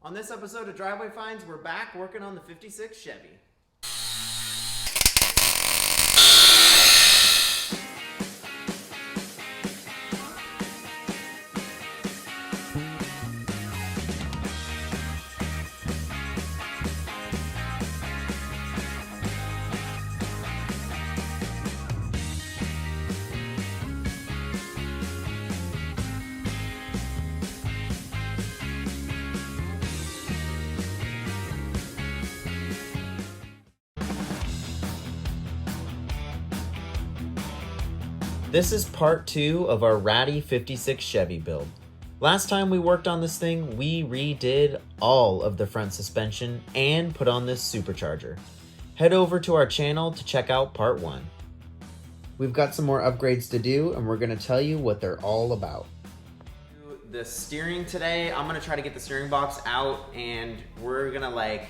On this episode of Driveway Finds, we're back working on the 56 Chevy. This is part 2 of our Ratty 56 Chevy build. Last time we worked on this thing, we redid all of the front suspension and put on this supercharger. Head over to our channel to check out part 1. We've got some more upgrades to do and we're gonna tell you what they're all about. The steering today, I'm gonna try to get the steering box out and we're gonna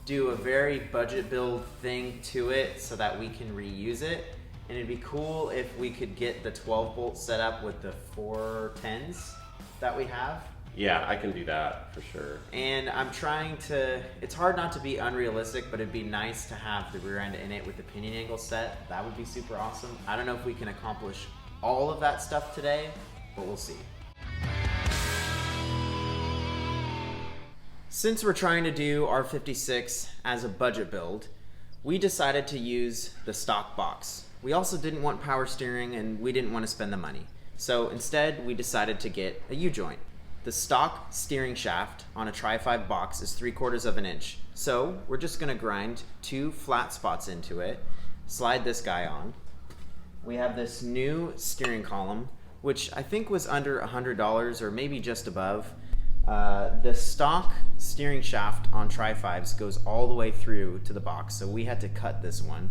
do a very budget build thing to it so that we can reuse it. And it'd be cool if we could get the 12 bolt set up with the 410s that we have. Yeah, I can do that for sure. And I'm trying to, it's hard not to be unrealistic, but it'd be nice to have the rear end in it with the pinion angle set. That would be super awesome. I don't know if we can accomplish all of that stuff today, but we'll see. Since we're trying to do our 56 as a budget build, we decided to use the stock box. We also didn't want power steering and we didn't want to spend the money. So instead we decided to get a U-joint. The stock steering shaft on a Tri-5 box is 3/4 of an inch. So we're just gonna grind 2 flat spots into it, slide this guy on. We have this new steering column, which I think was under $100 or maybe just above. The stock steering shaft on Tri-5s goes all the way through to the box, so we had to cut this one.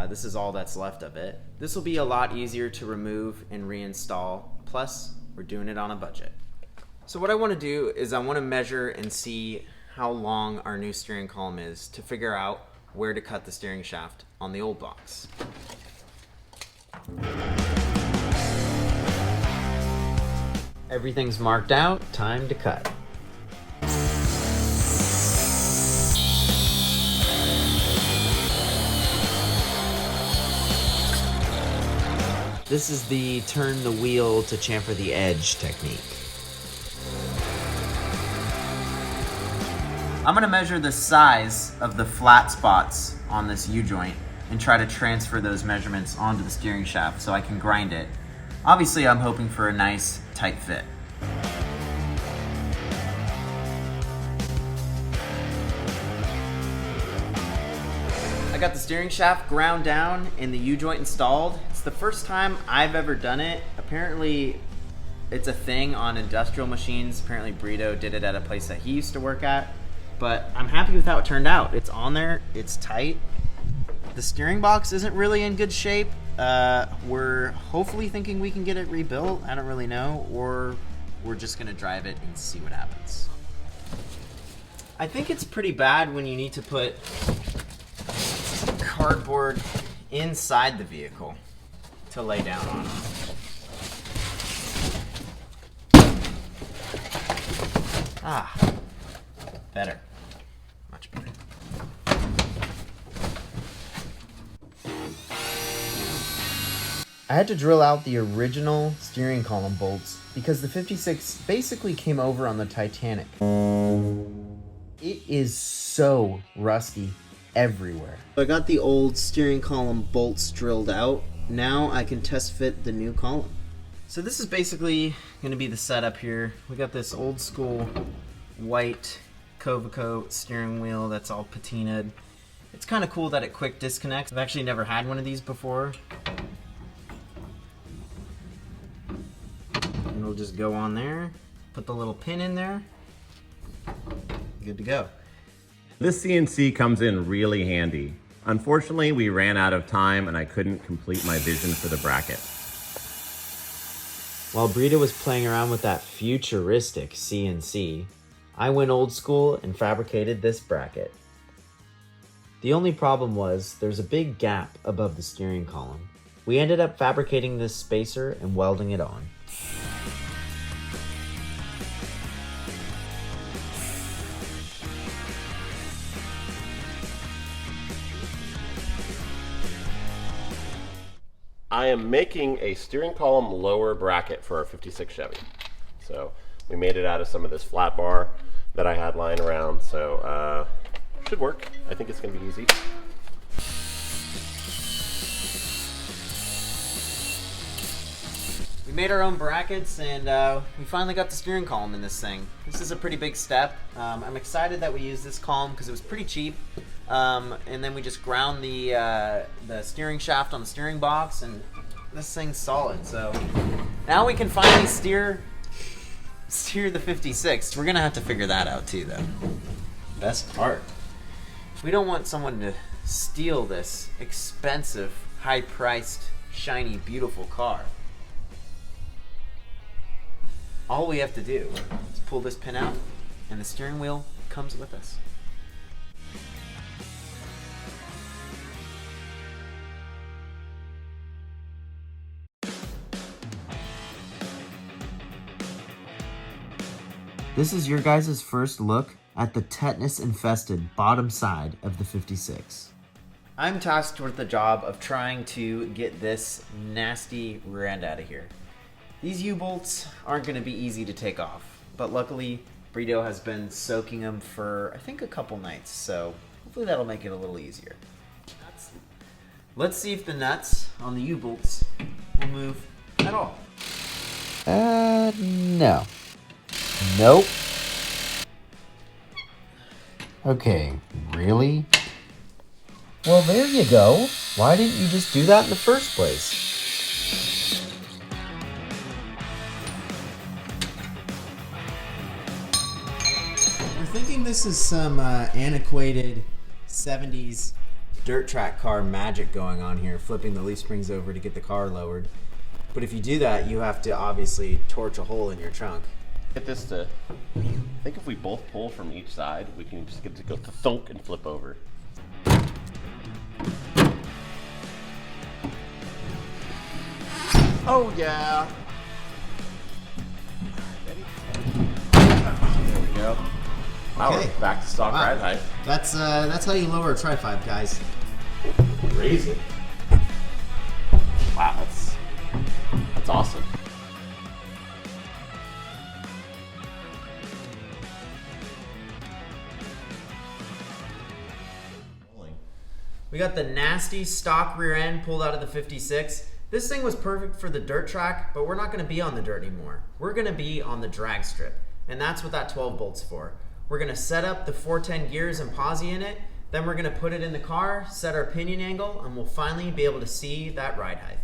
This is all that's left of it. This will be a lot easier to remove and reinstall, plus we're doing it on a budget. So what I want to do is I want to measure and see how long our new steering column is to figure out where to cut the steering shaft on the old box. Everything's marked out, time to cut. This is the turn the wheel to chamfer the edge technique. I'm gonna measure the size of the flat spots on this U-joint and try to transfer those measurements onto the steering shaft so I can grind it. Obviously, I'm hoping for a nice, tight fit. I got the steering shaft ground down and the U-joint installed. It's the first time I've ever done it. Apparently, it's a thing on industrial machines. Apparently, Brito did it at a place that he used to work at. But I'm happy with how it turned out. It's on there, it's tight. The steering box isn't really in good shape. We're hopefully thinking we can get it rebuilt. I don't really know, or we're just gonna drive it and see what happens. I think it's pretty bad when you need to put cardboard inside the vehicle to lay down on. Ah, better. Much better. I had to drill out the original steering column bolts because the 56 basically came over on the Titanic. It is so rusty everywhere. I got the old steering column bolts drilled out. Now I can test fit the new column. So this is basically going to be the setup here. We got this old school white Covico steering wheel that's all patinaed. It's kind of cool that it quick disconnects. I've actually never had one of these before. And it'll just go on there, put the little pin in there, good to go. This CNC comes in really handy. Unfortunately, we ran out of time and I couldn't complete my vision for the bracket. While Brita was playing around with that futuristic CNC, I went old school and fabricated this bracket. The only problem was there's a big gap above the steering column. We ended up fabricating this spacer and welding it on. I am making a steering column lower bracket for our 56 Chevy. So we made it out of some of this flat bar that I had lying around. So should work. I think it's gonna be easy. We made our own brackets and we finally got the steering column in this thing. This is a pretty big step. I'm excited that we used this column because it was pretty cheap. And then we just ground the steering shaft on the steering box, and this thing's solid. So now we can finally steer the 56. We're gonna have to figure that out too, though. Best part. We don't want someone to steal this expensive, high-priced, shiny, beautiful car. All we have to do is pull this pin out, and the steering wheel comes with us. This is your guys' first look at the tetanus-infested bottom side of the 56. I'm tasked with the job of trying to get this nasty rear end out of here. These U-bolts aren't going to be easy to take off, but luckily Brito has been soaking them for I think a couple nights, so hopefully that'll make it a little easier. Let's see if the nuts on the U-bolts will move at all. No. Nope. Okay, really? Well, there you go. Why didn't you just do that in the first place? We're thinking this is some antiquated 70s dirt track car magic going on here, flipping the leaf springs over to get the car lowered. But if you do that, you have to obviously torch a hole in your trunk. Get this to, I think if we both pull from each side, we can just get it to go to thunk and flip over. Oh yeah. Ready? There we go. Now Okay. we're back to stock ride height. That's how you lower a tri-5, guys. Crazy. Wow, that's awesome. We got the nasty stock rear end pulled out of the 56. This thing was perfect for the dirt track, but we're not going to be on the dirt anymore. We're going to be on the drag strip, and that's what that 12 bolt's for. We're going to set up the 410 gears and posi in it, then we're going to put it in the car, set our pinion angle, and we'll finally be able to see that ride height.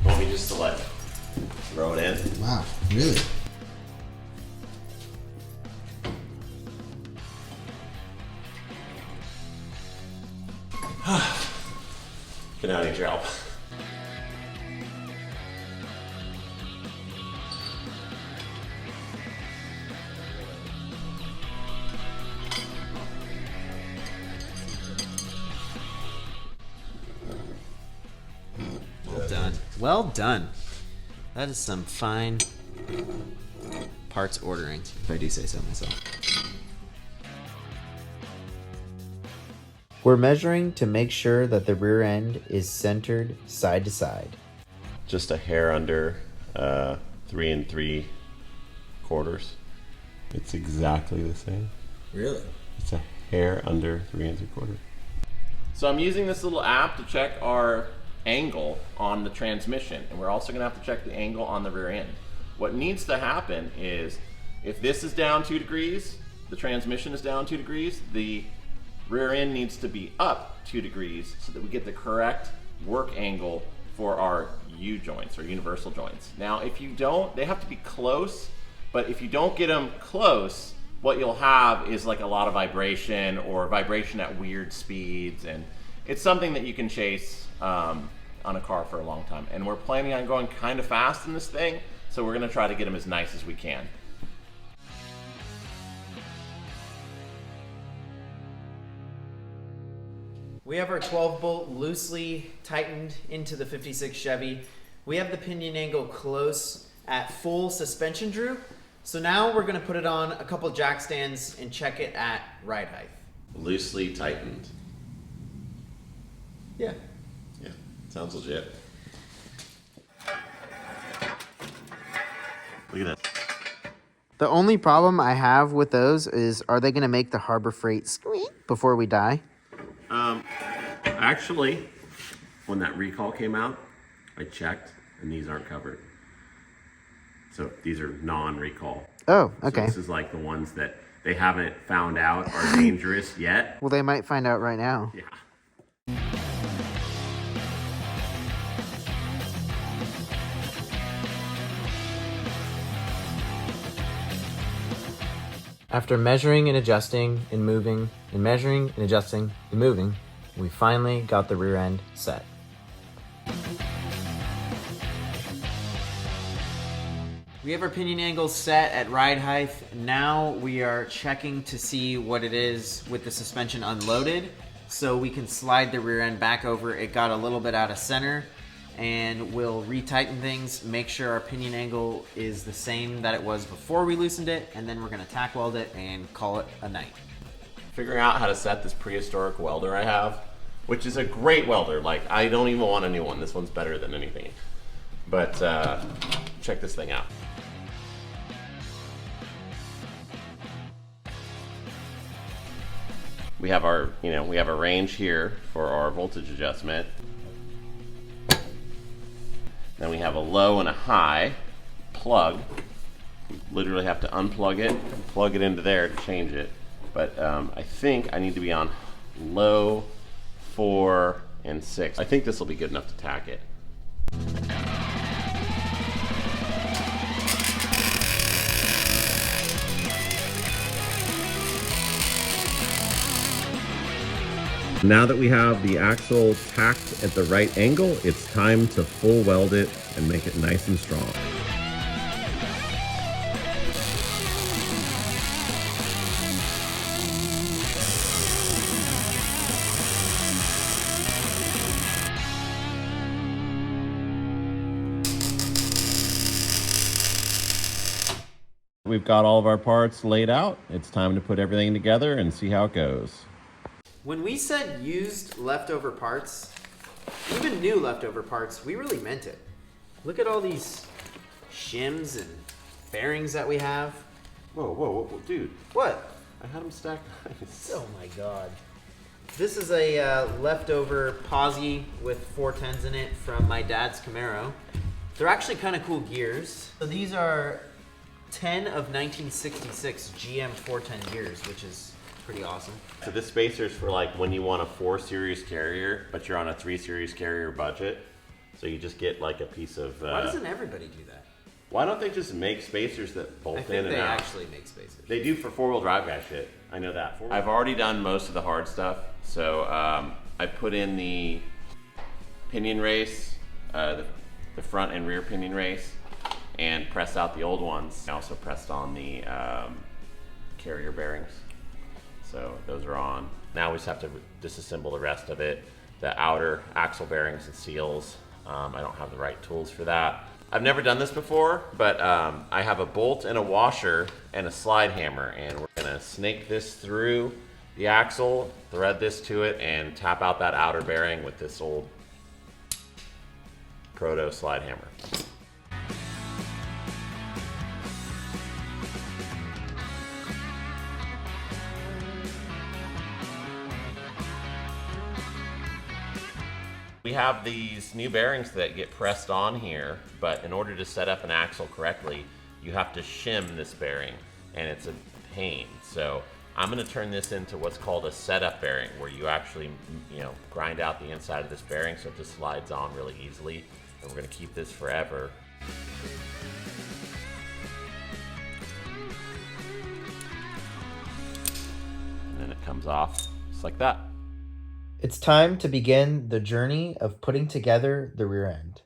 Want me just to like throw it in? Wow, really? Good now, I need your help. Well done. Well done. That is some fine parts ordering, if I do say so myself. We're measuring to make sure that the rear end is centered side to side. Just a hair under 3 3/4. It's exactly the same. Really? It's a hair under 3 3/4. So I'm using this little app to check our angle on the transmission, and we're also going to have to check the angle on the rear end. What needs to happen is if this is down 2 degrees, the transmission is down 2 degrees, the rear end needs to be up 2 degrees so that we get the correct work angle for our U joints or universal joints. Now, if you don't, they have to be close, but if you don't get them close, what you'll have is like a lot of vibration or vibration at weird speeds, and it's something that you can chase on a car for a long time. And we're planning on going kind of fast in this thing, so we're gonna try to get them as nice as we can. We have our 12 bolt loosely tightened into the 56 Chevy. We have the pinion angle close at full suspension droop, So now we're gonna put it on a couple jack stands and check it at ride height. Loosely tightened. Yeah. Yeah, sounds legit. Look at this. The only problem I have with those is, are they gonna make the Harbor Freight squeak before we die? Actually, when that recall came out, I checked and these aren't covered. So these are non-recall. Oh, okay. So this is like the ones that they haven't found out are dangerous yet. Well, they might find out right now. Yeah. After measuring and adjusting and moving and measuring and adjusting and moving, we finally got the rear end set. We have our pinion angles set at ride height. Now we are checking to see what it is with the suspension unloaded so we can slide the rear end back over. It got a little bit out of center, and we'll retighten things, make sure our pinion angle is the same that it was before we loosened it, and then we're gonna tack weld it and call it a night. Figuring out how to set this prehistoric welder I have, which is a great welder. Like, I don't even want a new one. This one's better than anything. But check this thing out. We have our, we have a range here for our voltage adjustment. Then we have a low and a high plug. You literally have to unplug it, plug it into there to change it. But I think I need to be on low, 4, and 6. I think this will be good enough to tack it. Now that we have the axle tacked at the right angle, it's time to full weld it and make it nice and strong. We've got all of our parts laid out. It's time to put everything together and see how it goes. When we said used leftover parts, even new leftover parts, we really meant it. Look at all these shims and bearings that we have. Whoa, dude. What? I had them stacked nice. Oh my God. This is a leftover posi with 410s in it from my dad's Camaro. They're actually kind of cool gears. So these are 10 of 1966 GM 410 gears, which is pretty awesome. So this spacer's for like when you want a 4 Series carrier, but you're on a 3 Series carrier budget. So you just get like a piece of... Why doesn't everybody do that? Why don't they just make spacers that bolt in and out? I think they actually make spacers. They do for 4-wheel drive guy shit. I know that. I've already done most of the hard stuff. So I put in the pinion race, the front and rear pinion race, and pressed out the old ones. I also pressed on the carrier bearings. So those are on. Now we just have to disassemble the rest of it. The outer axle bearings and seals. I don't have the right tools for that. I've never done this before, but I have a bolt and a washer and a slide hammer, and we're gonna snake this through the axle, thread this to it, and tap out that outer bearing with this old proto slide hammer. We have these new bearings that get pressed on here, but in order to set up an axle correctly, you have to shim this bearing, and it's a pain. So I'm gonna turn this into what's called a setup bearing, where you actually, grind out the inside of this bearing so it just slides on really easily, and we're gonna keep this forever. And then it comes off just like that. It's time to begin the journey of putting together the rear end.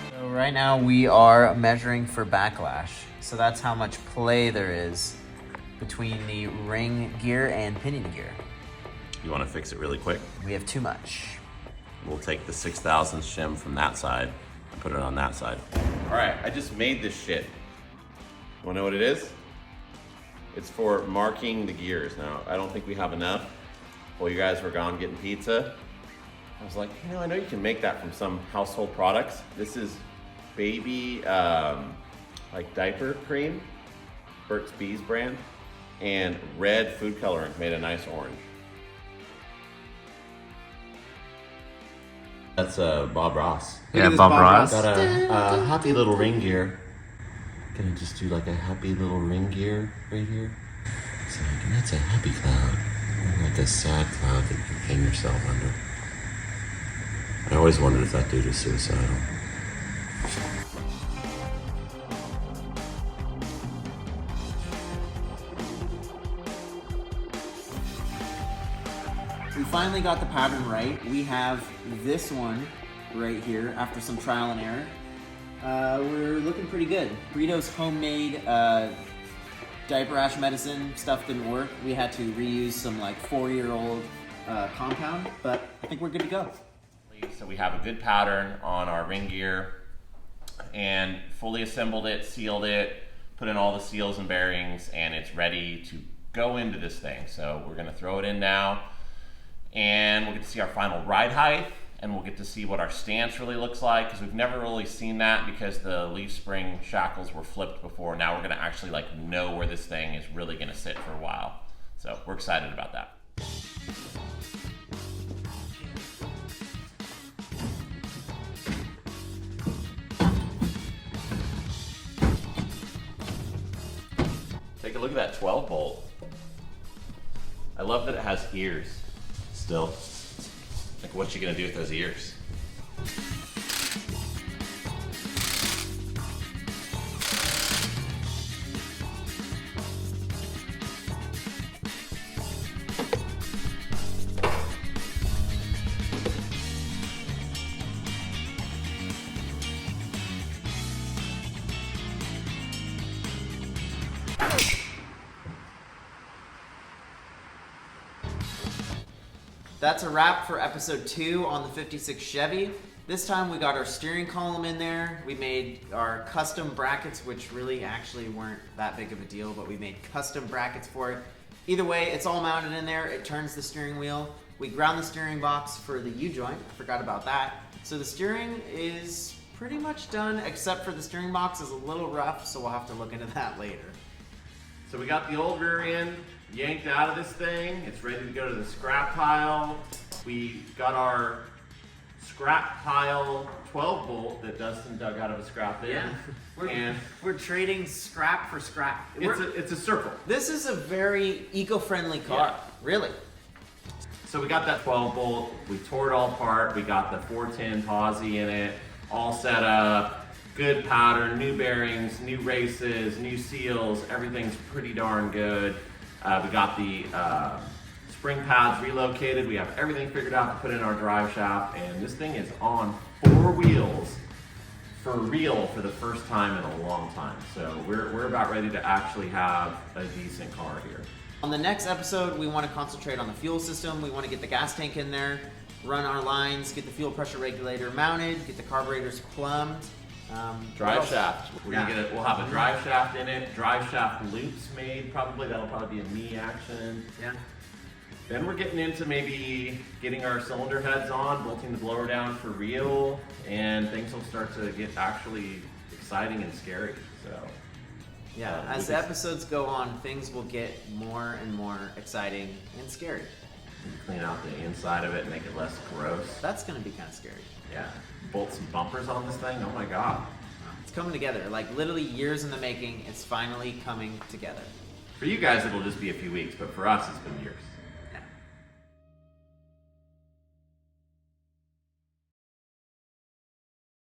So right now we are measuring for backlash. So that's how much play there is between the ring gear and pinion gear. You want to fix it really quick? We have too much. We'll take the 6,000 shim from that side and put it on that side. All right, I just made this shit. Wanna know what it is? It's for marking the gears. Now, I don't think we have enough. While you guys were gone getting pizza, I was like, you know, I know you can make that from some household products. This is baby, like diaper cream, Burt's Bees brand, and red food coloring made a nice orange. That's Bob Ross. Yeah, Bob Ross. Got a happy little ring gear. Gonna just do like a happy little ring gear right here. So that's a happy cloud, like a sad cloud that you can hang yourself under. I always wondered if that dude was suicidal. We finally got the pattern right. We have this one right here after some trial and error. We're looking pretty good. Burrito's homemade diaper rash medicine stuff didn't work. We had to reuse some like 4-year-old compound, but I think we're good to go. So we have a good pattern on our ring gear and fully assembled it, sealed it, put in all the seals and bearings, and it's ready to go into this thing. So we're gonna throw it in now, and we'll get to see our final ride height, and we'll get to see what our stance really looks like, because we've never really seen that because the leaf spring shackles were flipped before. Now we're gonna actually like know where this thing is really gonna sit for a while. So we're excited about that. Take a look at that 12 bolt. I love that it has ears still. Like, what you gonna do with those ears? That's a wrap for episode 2 on the 56 Chevy. This time we got our steering column in there. We made our custom brackets, which really actually weren't that big of a deal, but we made custom brackets for it. Either way, it's all mounted in there. It turns the steering wheel. We ground the steering box for the U-joint. I forgot about that. So the steering is pretty much done, except for the steering box is a little rough, so we'll have to look into that later. So we got the old rear end yanked out of this thing. It's ready to go to the scrap pile. We got our scrap pile 12 bolt that Dustin dug out of a scrap bin. Yeah, we're trading scrap for scrap. It's a circle. This is a very eco-friendly car, really. So we got that 12 bolt, we tore it all apart, we got the 410 posi in it, all set up, good pattern, new bearings, new races, new seals, everything's pretty darn good. We got the spring pads relocated. We have everything figured out to put in our drive shaft, and this thing is on 4 wheels for real for the first time in a long time. So we're about ready to actually have a decent car here. On the next episode, we want to concentrate on the fuel system. We want to get the gas tank in there, run our lines, get the fuel pressure regulator mounted, get the carburetors plumbed. Drive shaft. We'll have a drive shaft in it. Drive shaft loops made. That'll probably be a me action. Yeah. Then we're getting into maybe getting our cylinder heads on, bolting the blower down for real, and things will start to get actually exciting and scary. So yeah, as the episodes go on, things will get more and more exciting and scary. Clean out the inside of it, make it less gross. That's gonna be kind of scary. Yeah. Bolt some bumpers on this thing. Oh my god. It's coming together. Like literally years in the making. It's finally coming together. For you guys, it'll just be a few weeks, but for us, it's been years.